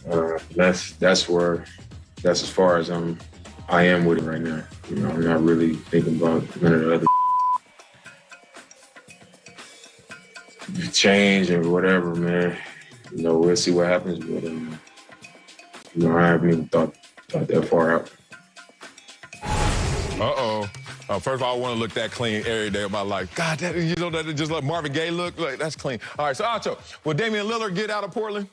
That's as far as I am with it right now. You know, I'm not really thinking about none of the other change or whatever, man. You know, we'll see what happens, but you know, I haven't even thought that far out. First of all, I want to look that clean every day of my life. God, that, you know, that just like Marvin Gaye look, like that's clean. All right, so Acho, will Damian Lillard get out of Portland?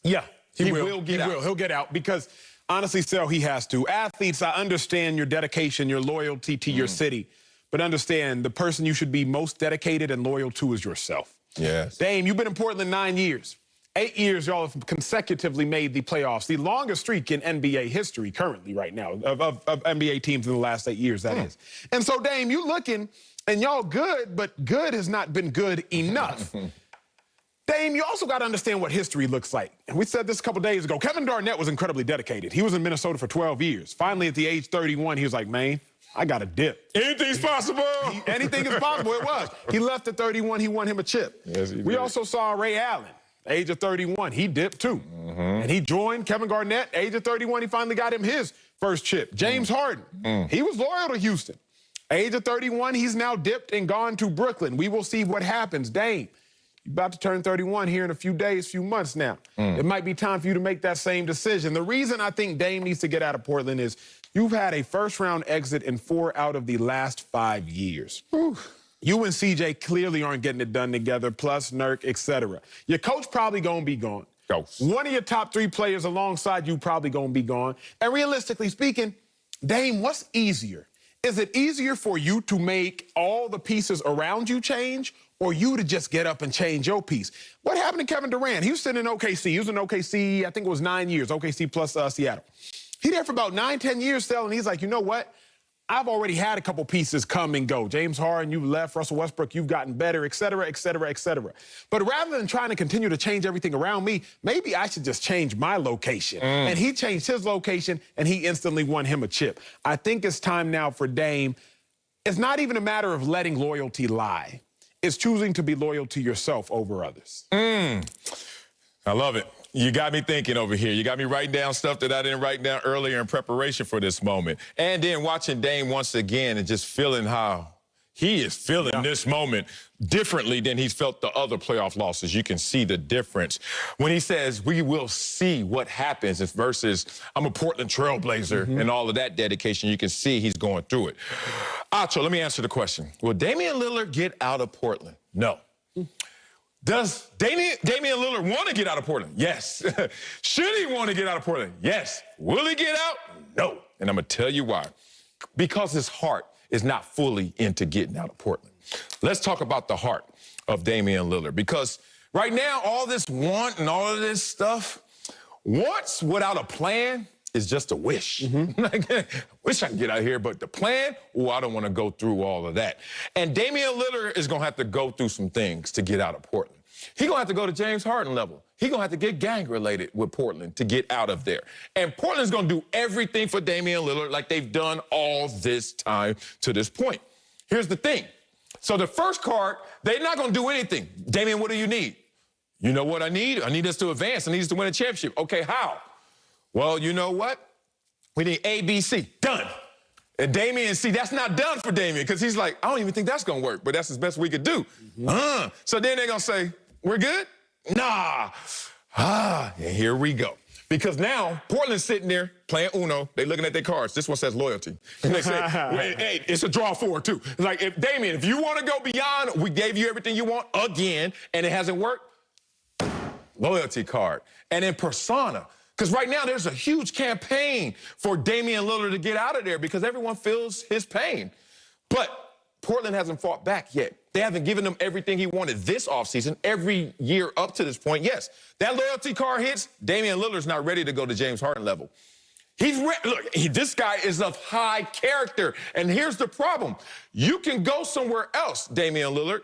Yeah, he will get out. He'll get out because, honestly, Sel, he has to. Athletes, I understand your dedication, your loyalty to your city, but understand the person you should be most dedicated and loyal to is yourself. Yes. Dame, you've been in Portland 9 years. 8 years, y'all have consecutively made the playoffs. The longest streak in NBA history currently right now of NBA teams in the last 8 years, that is. And so, Dame, you looking, and y'all good, but good has not been good enough. Dame, you also got to understand what history looks like. And we said this a couple days ago. Kevin Garnett was incredibly dedicated. He was in Minnesota for 12 years. Finally, at the age 31, he was like, man, I got a dip. Anything's possible. Anything is possible. It was. He left at 31. He won him a chip. Yes, he did. We also saw Ray Allen. Age of 31, he dipped too. And he joined Kevin Garnett. Age of 31, he finally got him his first chip. James Harden, he was loyal to Houston. Age of 31, he's now dipped and gone to Brooklyn. We will see what happens. Dame, you're about to turn 31 here in a few days, few months now. It might be time for you to make that same decision. The reason I think Dame needs to get out of Portland is you've had a first-round exit in 4 out of the last 5 years. You and CJ clearly aren't getting it done together, plus Nurk, etc. Your coach probably going to be gone. One of your top 3 players alongside you probably going to be gone. And realistically speaking, Dame, what's easier? Is it easier for you to make all the pieces around you change or you to just get up and change your piece? What happened to Kevin Durant? He was sitting in OKC. He was in OKC, I think it was 9 years, OKC plus Seattle. He there for about 9, 10 years still, and he's like, you know what? I've already had a couple pieces come and go. James Harden, you left. Russell Westbrook, you've gotten better, et cetera, et cetera, et cetera. But rather than trying to continue to change everything around me, maybe I should just change my location. And he changed his location, and he instantly won him a chip. I think it's time now for Dame. It's not even a matter of letting loyalty lie. It's choosing to be loyal to yourself over others. I love it. You got me thinking over here. You got me writing down stuff that I didn't write down earlier in preparation for this moment. And then watching Dame once again and just feeling how he is feeling this moment differently than he's felt the other playoff losses. You can see the difference. When he says, we will see what happens versus I'm a Portland Trailblazer and all of that dedication, you can see he's going through it. Acho, let me answer the question. Will Damian Lillard get out of Portland? No. Does Damian Lillard want to get out of Portland? Yes. Should he want to get out of Portland? Yes. Will he get out? No. And I'm going to tell you why. Because his heart is not fully into getting out of Portland. Let's talk about the heart of Damian Lillard. Because right now, all this want and all of this stuff, wants without a plan is just a wish. Like, I wish I could get out of here, but the plan, oh, I don't want to go through all of that. And Damian Lillard is going to have to go through some things to get out of Portland. He's going to have to go to James Harden level. He's going to have to get gang-related with Portland to get out of there. And Portland's going to do everything for Damian Lillard like they've done all this time to this point. Here's the thing. So the first card, they're not going to do anything. Damian, what do you need? You know what I need? I need us to advance. I need us to win a championship. Okay, how? Well, you know what? We need A, B, C. Done. And Damian, see, that's not done for Damian because he's like, I don't even think that's going to work, but that's the best we could do. So then they're going to say, we're good? Nah. And here we go. Because now Portland's sitting there playing Uno. They looking at their cards. This one says loyalty. And they say, hey, it's a draw 4 too. It's like, Damian, if you want to go beyond, we gave you everything you want again, and it hasn't worked, loyalty card. And in persona, because right now there's a huge campaign for Damian Lillard to get out of there because everyone feels his pain. But Portland hasn't fought back yet. They haven't given him everything he wanted this offseason, every year up to this point. Yes, that loyalty card hits, Damian Lillard's not ready to go to James Harden level. He's look, this guy is of high character. And here's the problem. You can go somewhere else, Damian Lillard.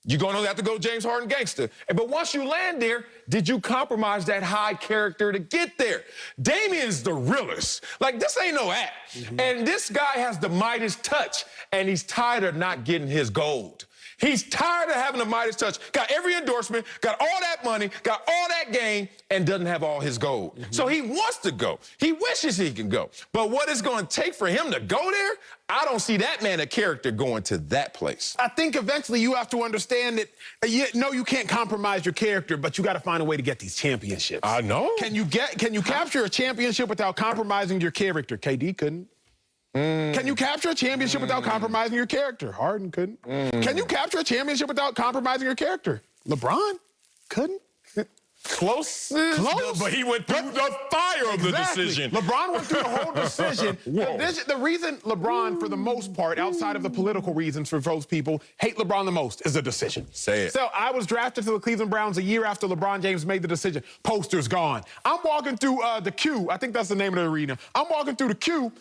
You're going to have to go James Harden gangster. But once you land there, did you compromise that high character to get there? Damian's the realest. Like, this ain't no act. And this guy has the Midas touch, and he's tired of not getting his gold. He's tired of having the Midas touch. Got every endorsement, got all that money, got all that game, and doesn't have all his gold. So he wants to go. He wishes he can go. But what it's going to take for him to go there, I don't see that man of character going to that place. I think eventually you have to understand that, you can't compromise your character, but you got to find a way to get these championships. I know. Can you capture a championship without compromising your character? KD couldn't. Can you capture a championship without compromising your character? Harden couldn't. Can you capture a championship without compromising your character? LeBron couldn't. Close, but he went through the fire of the decision. LeBron went through the whole decision. The reason LeBron, for the most part, outside of the political reasons for those people, hate LeBron the most is the decision. Say it. So I was drafted to the Cleveland Browns a year after LeBron James made the decision. Posters gone. I'm walking through the Q. I think that's the name of the arena. I'm walking through the Q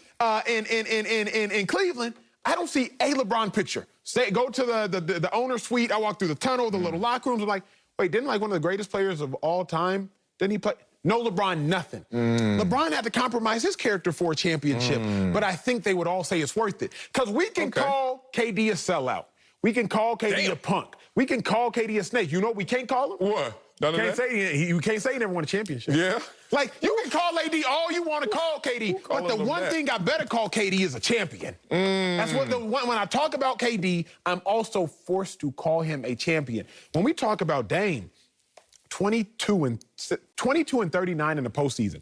in Cleveland. I don't see a LeBron picture. Go to the owner's suite. I walk through the tunnel, the little locker rooms. I'm like, wait, didn't like one of the greatest players of all time? Didn't he play? No LeBron, nothing. LeBron had to compromise his character for a championship, but I think they would all say it's worth it. Because we can call KD a sellout. We can call KD a punk. We can call KD a snake. You know what we can't call him? What? You can't say he never won a championship. Yeah. Like, you can call AD all you want to call KD, but the one thing I better call KD is a champion. That's what when I talk about KD, I'm also forced to call him a champion. When we talk about Dame, 22 and 39 in the postseason,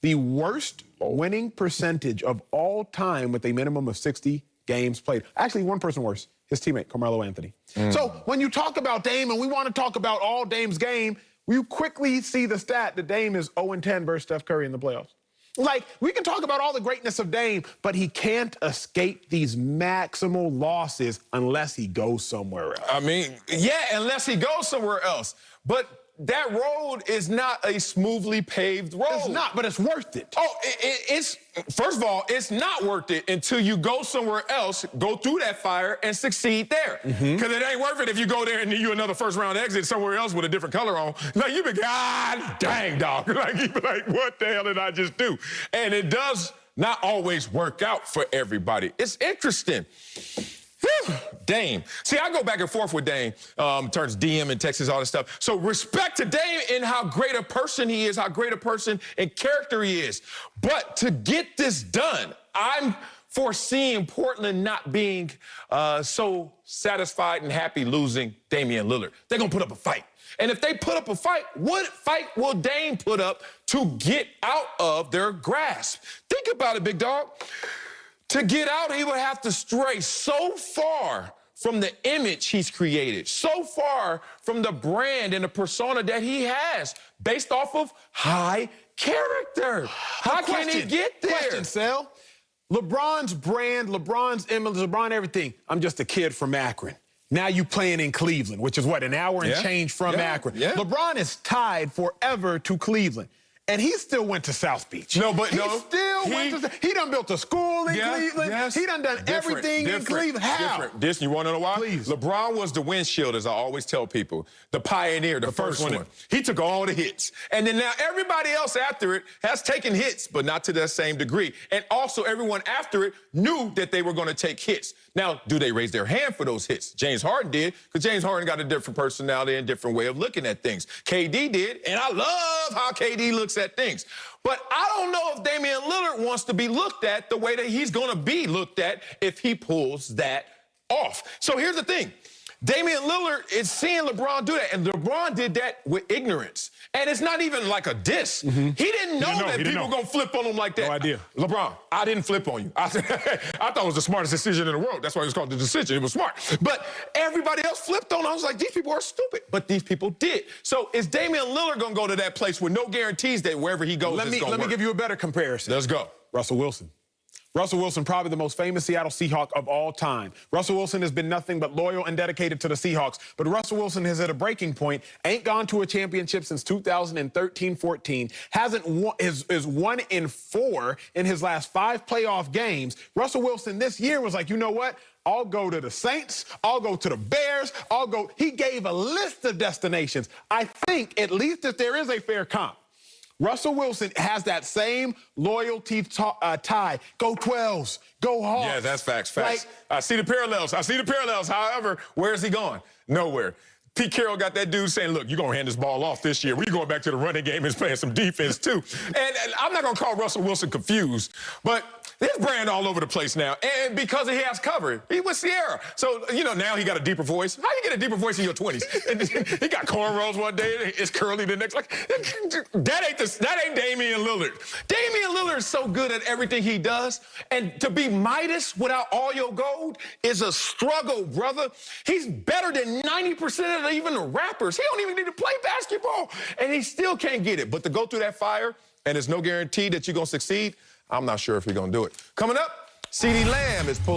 the worst winning percentage of all time with a minimum of 60 games played. Actually, one person worse, his teammate, Carmelo Anthony. So when you talk about Dame and we want to talk about all Dame's game, you quickly see the stat that Dame is 0-10 versus Steph Curry in the playoffs. Like, we can talk about all the greatness of Dame, but he can't escape these maximal losses unless he goes somewhere else. I mean, yeah, unless he goes somewhere else. But that road is not a smoothly paved road. It's not, but it's worth it. Oh, it's first of all, it's not worth it until you go somewhere else, go through that fire, and succeed there. Because it ain't worth it if you go there and you another first-round exit somewhere else with a different color on. Like, you be, God dang, dog. Like, you be like, what the hell did I just do? And it does not always work out for everybody. It's interesting. Dame. See, I go back and forth with Dame. Turns DM and Texas, all this stuff. So respect to Dame in how great a person he is, how great a person and character he is. But to get this done, I'm foreseeing Portland not being so satisfied and happy losing Damian Lillard. They're going to put up a fight. And if they put up a fight, what fight will Dame put up to get out of their grasp? Think about it, big dog. To get out, he would have to stray so far from the image he's created, so far from the brand and the persona that he has based off of high character. How can he get there? Question, Sal. LeBron's brand, LeBron's image, LeBron everything. I'm just a kid from Akron. Now you playing in Cleveland, which is what, an hour and change from Akron. LeBron is tied forever to Cleveland. And he still went to South Beach. No, but he done built a school in Cleveland. He done everything in Cleveland. How? You want to know why? Please. LeBron was the windshield, as I always tell people. The pioneer, the first one. He took all the hits. And then now everybody else after it has taken hits, but not to that same degree. And also everyone after it knew that they were going to take hits. Now, do they raise their hand for those hits? James Harden did, because James Harden got a different personality and different way of looking at things. KD did, and I love how KD looks at things. But I don't know if Damian Lillard wants to be looked at the way that he's going to be looked at if he pulls that off. So here's the thing. Damian Lillard is seeing LeBron do that, and LeBron did that with ignorance. And it's not even like a diss. He didn't know that people were going to flip on him like that. No idea. LeBron, I didn't flip on you. I thought it was the smartest decision in the world. That's why it was called the decision. It was smart. But everybody else flipped on him. I was like, these people are stupid. But these people did. So is Damian Lillard going to go to that place with no guarantees that wherever he goes, it's going to work? Let me give you a better comparison. Let's go. Russell Wilson. Russell Wilson, probably the most famous Seattle Seahawk of all time. Russell Wilson has been nothing but loyal and dedicated to the Seahawks. But Russell Wilson has hit a breaking point, ain't gone to a championship since 2013-14, is 1-4 in his last 5 playoff games. Russell Wilson this year was like, you know what? I'll go to the Saints. I'll go to the Bears. He gave a list of destinations. I think, at least if there is a fair comp, Russell Wilson has that same loyalty tie. Go 12s, go Hawks. Yeah, that's facts. I see the parallels. However, where is he going? Nowhere. Pete Carroll got that dude saying, look, you're going to hand this ball off this year. We're going back to the running game and playing some defense, too. And I'm not going to call Russell Wilson confused, but his brand all over the place now. And because he has cover, he was Sierra. So, you know, now he got a deeper voice. How you get a deeper voice in your 20s? He got cornrows one day, it's curly the next. Like, that ain't Damian Lillard. Damian Lillard is so good at everything he does. And to be Midas without all your gold is a struggle, brother. He's better than 90% of even the rappers. He don't even need to play basketball. And he still can't get it. But to go through that fire, and there's no guarantee that you're going to succeed, I'm not sure if you're going to do it. Coming up, CeeDee Lamb is pulling.